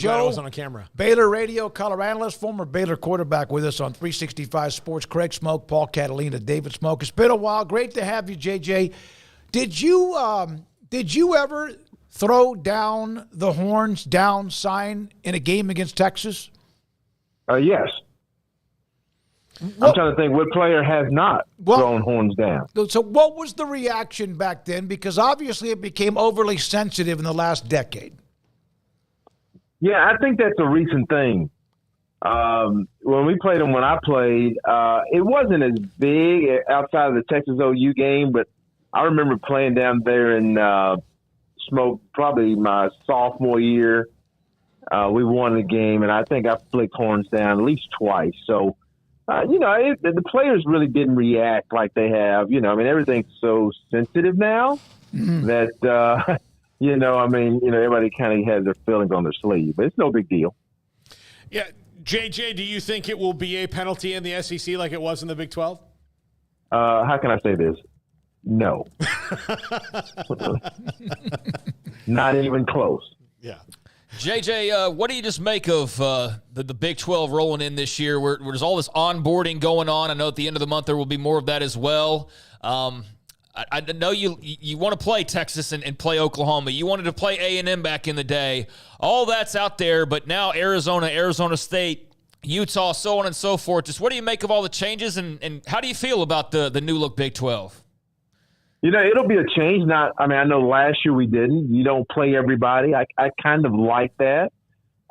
Joe was on camera. Baylor Radio color analyst, former Baylor quarterback with us on 365 Sports. Craig Smoke, Paul Catalina, David Smoke. It's been a while. Great to have you, JJ. Did you ever throw down the horns down sign in a game against Texas? Yes. I'm trying to think what player has not thrown horns down. So what was the reaction back then? Because obviously it became overly sensitive in the last decade. Yeah, I think that's a recent thing. When we played them, when I played, it wasn't as big outside of the Texas OU game, but I remember playing down there in Smoke probably my sophomore year. We won the game, and I think I flicked horns down at least twice. So, the players really didn't react like they have. Everything's so sensitive now that everybody kind of has their feelings on their sleeve, but it's no big deal. Yeah. JJ, do you think it will be a penalty in the SEC like it was in the Big 12? How can I say this? No. Not even close. Yeah. JJ, what do you just make of the Big 12 rolling in this year where there's all this onboarding going on? I know at the end of the month there will be more of that as well. I know you want to play Texas and play Oklahoma. You wanted to play A&M back in the day. All that's out there, but now Arizona State, Utah, so on and so forth. Just what do you make of all the changes, and how do you feel about the new-look Big 12? It'll be a change. I know last year we didn't. You don't play everybody. I kind of like that.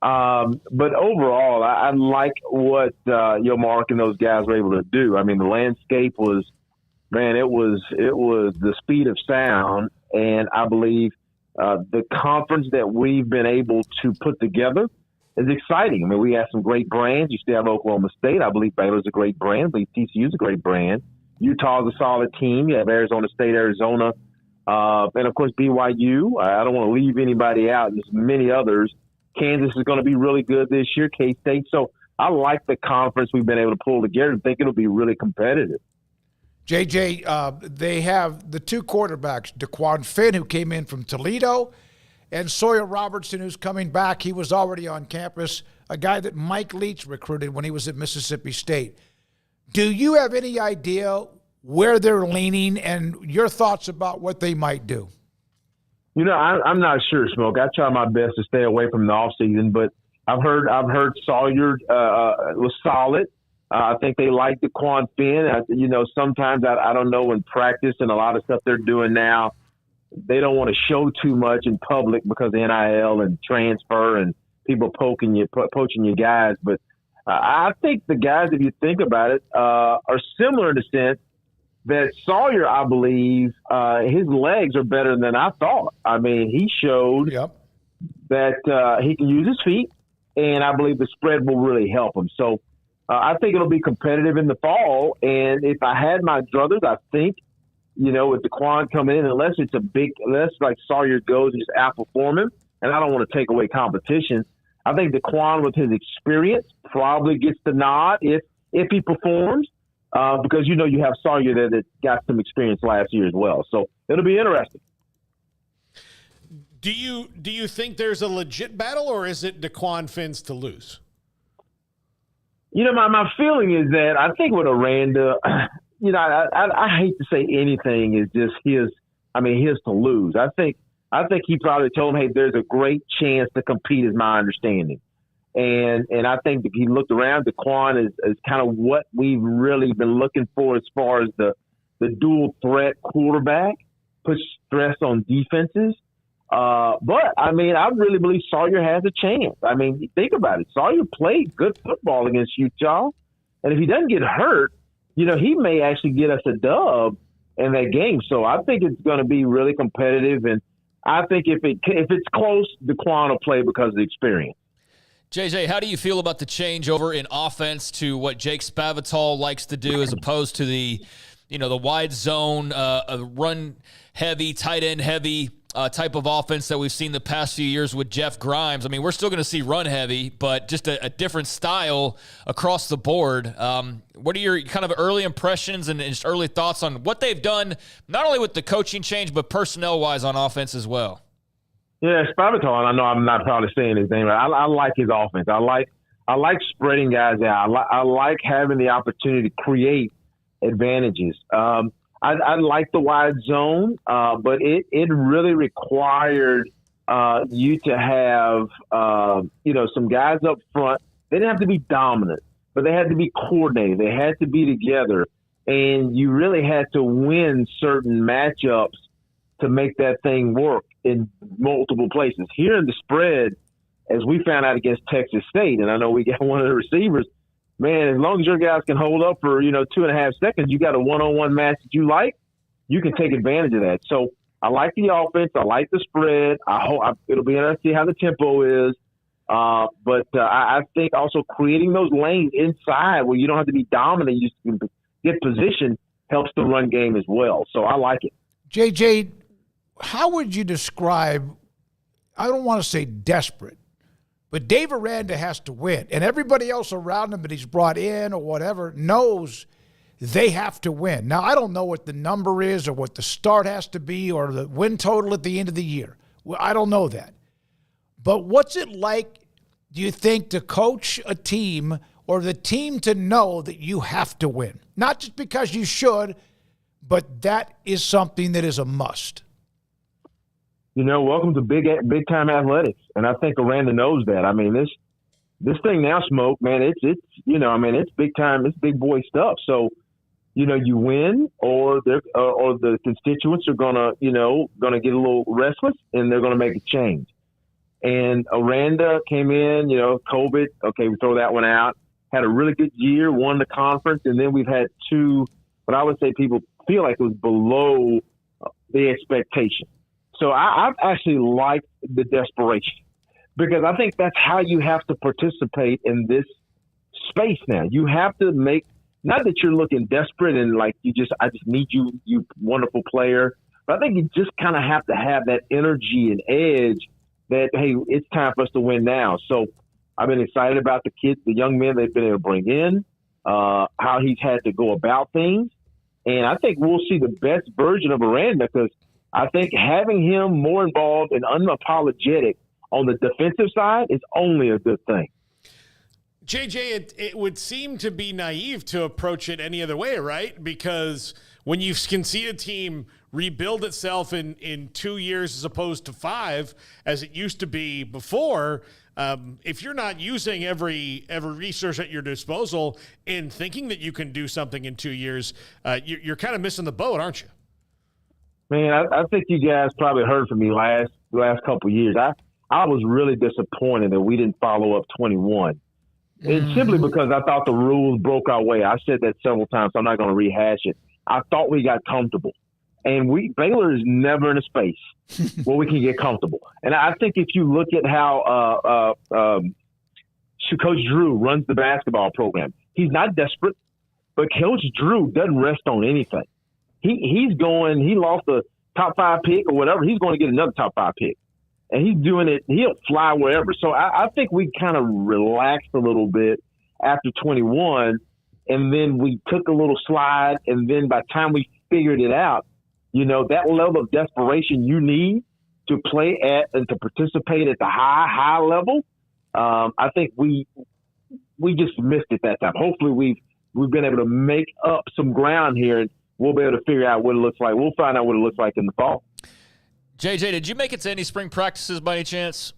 But overall, I like what Mark and those guys were able to do. I mean, the landscape was – man, it was the speed of sound, and I believe the conference that we've been able to put together is exciting. I mean, we have some great brands. You still have Oklahoma State. I believe Baylor's a great brand. I believe TCU's a great brand. Utah's a solid team. You have Arizona State, Arizona, and, of course, BYU. I don't want to leave anybody out. There's many others. Kansas is going to be really good this year, K-State. So I like the conference we've been able to pull together and think it'll be really competitive. JJ, they have the two quarterbacks, DeQuan Finn, who came in from Toledo, and Sawyer Robertson, who's coming back. He was already on campus, a guy that Mike Leach recruited when he was at Mississippi State. Do you have any idea where they're leaning and your thoughts about what they might do? I'm not sure, Smoke. I try my best to stay away from the offseason, but I've heard Sawyer was solid. I think they like DeQuan Finn. Sometimes I don't know in practice and a lot of stuff they're doing now, they don't want to show too much in public because of NIL and transfer and people poaching your guys. But I think the guys, if you think about it, are similar in the sense that Sawyer, I believe, his legs are better than I thought. I mean, he showed that he can use his feet, and I believe the spread will really help him. So, I think it'll be competitive in the fall, and if I had my druthers, I think, with DeQuan coming in, unless like Sawyer goes and just outperform him, and I don't want to take away competition, I think DeQuan with his experience probably gets the nod if he performs, because you have Sawyer there that got some experience last year as well. So it'll be interesting. Do you think there's a legit battle, or is it DeQuan Finn's to lose? My feeling is that I think with Aranda, I hate to say anything is just his to lose. I think he probably told him, hey, there's a great chance to compete is my understanding. And I think that he looked around, DeQuan is kind of what we've really been looking for as far as the dual threat quarterback, puts stress on defenses. But I really believe Sawyer has a chance. Think about it. Sawyer played good football against Utah. And if he doesn't get hurt, he may actually get us a dub in that game. So I think it's going to be really competitive. And I think if it's close, DeQuan will play because of the experience. JJ, how do you feel about the changeover in offense to what Jake Spavital likes to do as opposed to the wide zone, run heavy, tight end heavy type of offense that we've seen the past few years with Jeff Grimes? We're still going to see run heavy, but just a different style across the board. What are your kind of early impressions and just early thoughts on what they've done, not only with the coaching change, but personnel-wise on offense as well? Yeah, Spavital, and I know I'm not probably saying anything, but I like his offense. I like spreading guys out. I like having the opportunity to create advantages. I like the wide zone, but it really required you to have some guys up front. They didn't have to be dominant, but they had to be coordinated. They had to be together, and you really had to win certain matchups to make that thing work in multiple places. Here in the spread, as we found out against Texas State, and I know we got one of the receivers, man, as long as your guys can hold up for, 2.5 seconds, you got a one-on-one match that you like, you can take advantage of that. So I like the offense. I like the spread. I hope it'll be interesting to see how the tempo is. But I think also creating those lanes inside where you don't have to be dominant, you can get position, helps the run game as well. So I like it. JJ, how would you describe, I don't want to say desperate, but Dave Aranda has to win. And everybody else around him that he's brought in or whatever knows they have to win. Now, I don't know what the number is or what the start has to be or the win total at the end of the year. Well, I don't know that. But what's it like, do you think, to coach a team or the team to know that you have to win? Not just because you should, but that is something that is a must. Welcome to big time athletics, and I think Aranda knows that. I mean, this thing now, Smoke, man, it's big time, it's big boy stuff. So, you win, or the constituents are gonna get a little restless, and they're gonna make a change. And Aranda came in, COVID. Okay, we throw that one out. Had a really good year, won the conference, and then we've had two. But I would say people feel like it was below the expectation. So I've actually liked the desperation because I think that's how you have to participate in this space now. You have to make, not that you're looking desperate and like I just need you, you wonderful player, but I think you just kind of have to have that energy and edge that, hey, it's time for us to win now. So I've been excited about the kids, the young men they've been able to bring in, how he's had to go about things. And I think we'll see the best version of Aranda because I think having him more involved and unapologetic on the defensive side is only a good thing. JJ, it would seem to be naive to approach it any other way, right? Because when you can see a team rebuild itself in 2 years as opposed to 5, as it used to be before, if you're not using every resource at your disposal in thinking that you can do something in 2 years, you're kind of missing the boat, aren't you? Man, I think you guys probably heard from me last couple of years. I was really disappointed that we didn't follow up 21. And simply because I thought the rules broke our way. I said that several times, so I'm not going to rehash it. I thought we got comfortable. And Baylor is never in a space where we can get comfortable. And I think if you look at how Coach Drew runs the basketball program, he's not desperate, but Coach Drew doesn't rest on anything. He lost a top 5 pick or whatever. He's going to get another top 5 pick. And he's doing it. He'll fly wherever. So I think we kind of relaxed a little bit after 21. And then we took a little slide. And then by the time we figured it out, that level of desperation you need to play at and to participate at the high level, I think we just missed it that time. Hopefully we've been able to make up some ground here, and we'll be able to figure out what it looks like. We'll find out what it looks like in the fall. JJ, did you make it to any spring practices by any chance?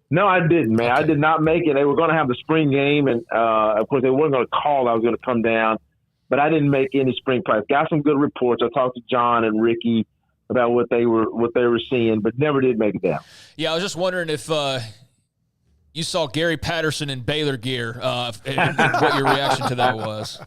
No, I didn't, man. Okay. I did not make it. They were going to have the spring game, and, of course, they weren't going to call. I was going to come down. But I didn't make any spring practice. Got some good reports. I talked to John and Ricky about what they were seeing, but never did make it down. Yeah, I was just wondering if you saw Gary Patterson in Baylor gear, and what your reaction to that was.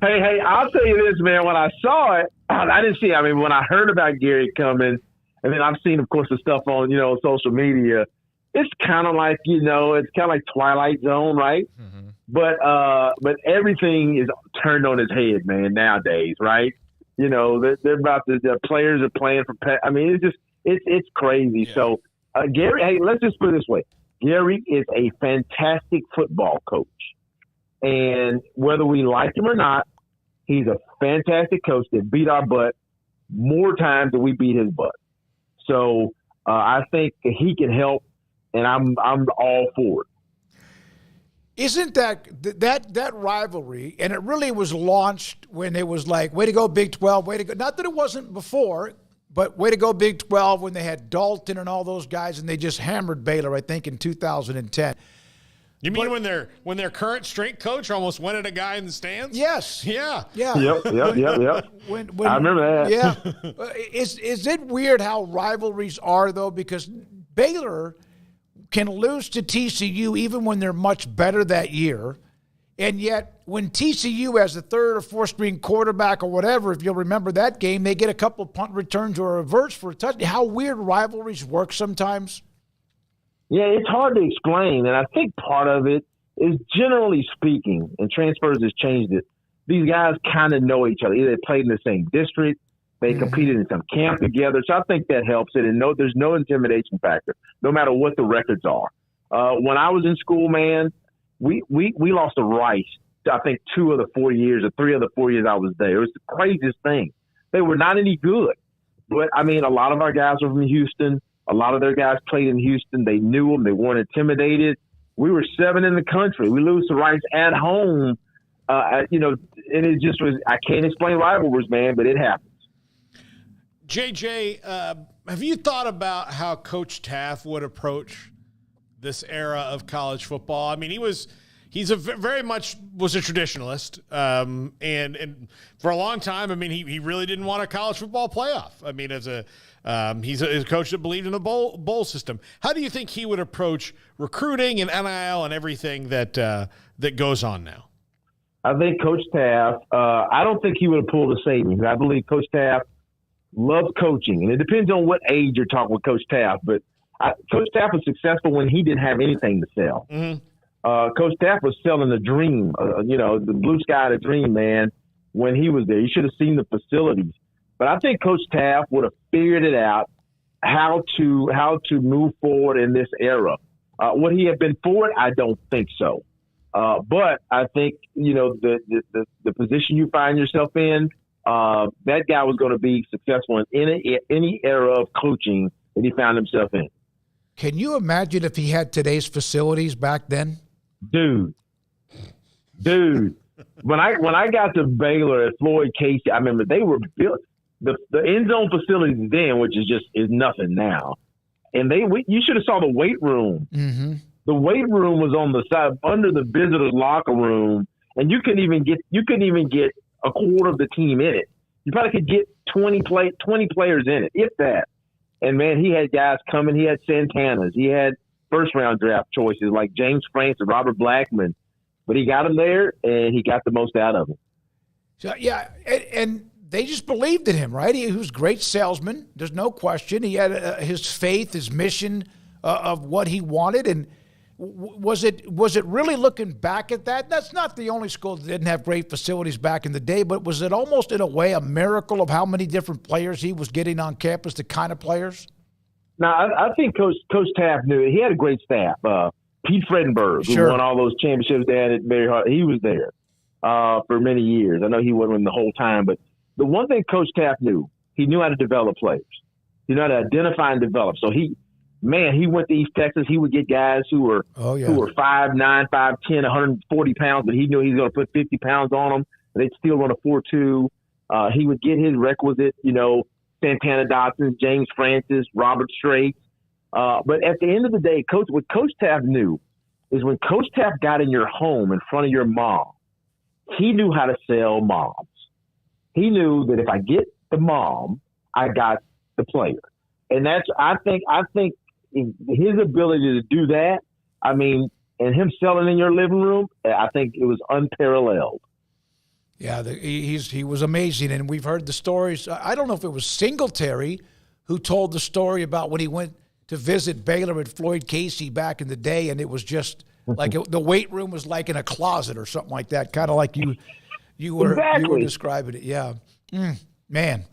Hey, I'll tell you this, man. When I saw it, I didn't see it. I mean, when I heard about Gary coming, and then I've seen, of course, the stuff on, social media, it's kind of like, it's kind of like Twilight Zone, right? Mm-hmm. But everything is turned on its head, man, nowadays, right? They're about the players are playing for I mean, it's crazy. Yeah. So, Gary, hey, let's just put it this way. Gary is a fantastic football coach. And whether we like him or not, he's a fantastic coach that beat our butt more times than we beat his butt. So I think he can help, and I'm all for it. Isn't that rivalry, and it really was launched when it was like, way to go Big 12, way to go. Not that it wasn't before, but way to go Big 12 when they had Dalton and all those guys, and they just hammered Baylor, I think, in 2010. You mean when their current strength coach almost went at a guy in the stands? Yes. Yeah. Yeah. Yep. When, I remember that. Yeah. Is it weird how rivalries are, though? Because Baylor can lose to TCU even when they're much better that year. And yet when TCU has a third or fourth string quarterback or whatever, if you'll remember that game, they get a couple of punt returns or a reverse for a touchdown. How weird rivalries work sometimes. Yeah, it's hard to explain. And I think part of it is, generally speaking, and transfers has changed it, these guys kind of know each other. Either they played in the same district, they competed in some camp together. So I think that helps it. And there's no intimidation factor, no matter what the records are. When I was in school, man, we lost to Rice, I think 2 of the 4 years or 3 of the 4 years I was there. It was the craziest thing. They were not any good. But, I mean, a lot of our guys were from Houston. A lot of their guys played in Houston. They knew them. They weren't intimidated. We were 7 in the country. We lose to Rice at home. And it just was – I can't explain rivalries, man, but it happens. JJ, have you thought about how Coach Taft would approach this era of college football? I mean, he's very much was a traditionalist, and for a long time, I mean, he really didn't want a college football playoff. I mean, he's a coach that believed in a bowl system. How do you think he would approach recruiting and NIL and everything that goes on now? I think Coach Taft, I don't think he would have pulled a savings. I believe Coach Taft loves coaching, and it depends on what age you're talking with Coach Taft. But Coach Taft was successful when he didn't have anything to sell. Mm-hmm. Coach Taft was selling the dream, the blue sky, the dream, man, when he was there. You should have seen the facilities. But I think Coach Taft would have figured it out how to move forward in this era. Would he have been for it? I don't think so. But I think, the position you find yourself in, that guy was going to be successful in any era of coaching that he found himself in. Can you imagine if he had today's facilities back then? Dude. When I got to Baylor at Floyd Casey, I remember they were built the end zone facilities then, which is nothing now. And you should have saw the weight room. Mm-hmm. The weight room was on the side under the visitors' locker room, and you couldn't even get a quarter of the team in it. You probably could get 20 players in it, if that. And, man, he had guys coming. He had Santanas. He had first-round draft choices like James Francis, Robert Blackman. But he got them there, and he got the most out of them. So, yeah, and they just believed in him, right? He was a great salesman. There's no question. He had his faith, his mission of what he wanted. And was it really, looking back at that? That's not the only school that didn't have great facilities back in the day, but was it almost in a way a miracle of how many different players he was getting on campus, the kind of players? No, I think Coach Taft knew it. He had a great staff. Pete Fredenberg, who won all those championships down at Mary Hart, he was there for many years. I know he wasn't the whole time, but the one thing Coach Taft knew, he knew how to develop players. He knew how to identify and develop. So he went to East Texas. He would get guys who were 5'9", 5'10", 140 pounds, but he knew he was going to put 50 pounds on them. They'd still run a 4.2. He would get his requisite, Santana Dotson, James Francis, Robert Strait. But at the end of the day, what Coach Taft knew is when Coach Taft got in your home in front of your mom, he knew how to sell moms. He knew that if I get the mom, I got the player. And I think his ability to do that, I mean, and him selling in your living room, I think it was unparalleled. Yeah, he was amazing, and we've heard the stories. I don't know if it was Singletary who told the story about when he went to visit Baylor at Floyd Casey back in the day, and it was just like the weight room was like in a closet or something like that, kind of like you were describing it. Yeah, man,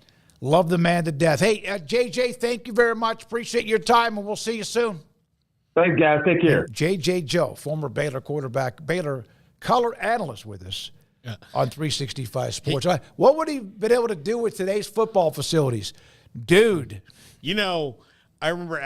love the man to death. Hey, JJ, thank you very much. Appreciate your time, and we'll see you soon. Thanks, guys. Take care. JJ Joe, former Baylor quarterback, Baylor color analyst with us. Yeah. On 365 Sports. What would he been able to do with today's football facilities? Dude. I remember asking